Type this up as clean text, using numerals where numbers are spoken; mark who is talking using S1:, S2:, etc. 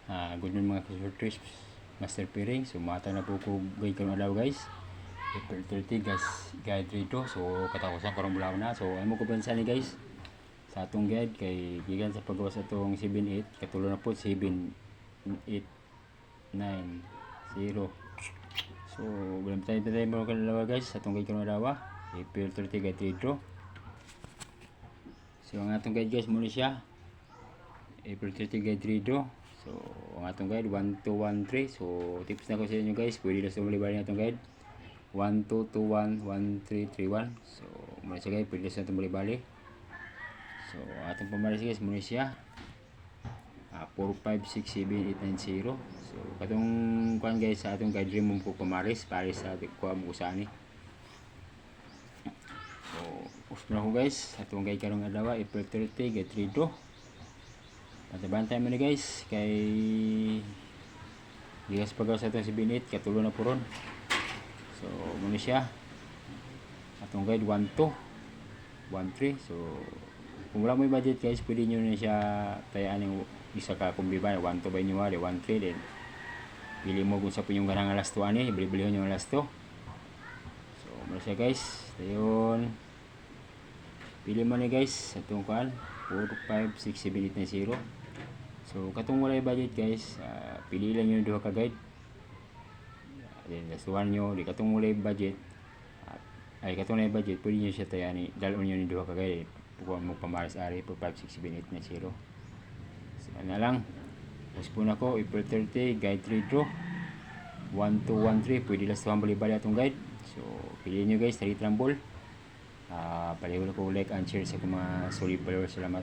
S1: Good morning mga kasurters, Master Piring. So mata na po ko gay karon adlaw guys. April 30 guys, guide rito. So katapusan karong bulaw na. So amo ko bansa ni guys. Sa atong guide kay gikan sa paggawa sa atong 78 katulo na po 7890. So bilang tayo mo kadalawa guys sa atong guide karong adlaw. April 30 guide rito. So ang atong guide guys muna siya. April 30 guide rito. So, ang atong guide 1213. So, tips na ko sa inyo guys. Pwede na sa malibali na atong guide 12211331. So, muna siya guys. Pwede na sa itong malibali. So, atong pamalis guys. Muna siya 4567890. So, katong kuhan guys sa atong guide rin mo po pamalis. Paris sa ating kuha mo saan eh. So, post na ko guys. Atong guide karong adlaw April 30 guide rito. Bantay mo ni guys kay digas pagaw sa itong 78 katulo na po ron. So muna siya atong guide 1213. So kung wala mo yung budget guys, pwede nyo na siya tayaan yung isa ka kumbiba 12 ba nyo 13 din pili mo kung sa po yung ganang alas 2 ani bili-bili nyo alas 2. So muna siya guys dayon pili mo ni guys atong kuan 4567890. So katong wala budget guys, pili lang yung duha ka guide. Then lasuhan nyo, di katong wala budget. Ay katong wala budget, pwede nyo siya tayani, dalon nyo ni duha ka guide. Pagkuhan mo pamaras ari po 56780. So na lang. Tapos po na ko, April 30, guide 3 draw. 1213, pwede lasuhan bali-bali atong guide. So pili nyo guys, 3 trambol. Paliwala ko like and share sa mga solid followers. Salamat.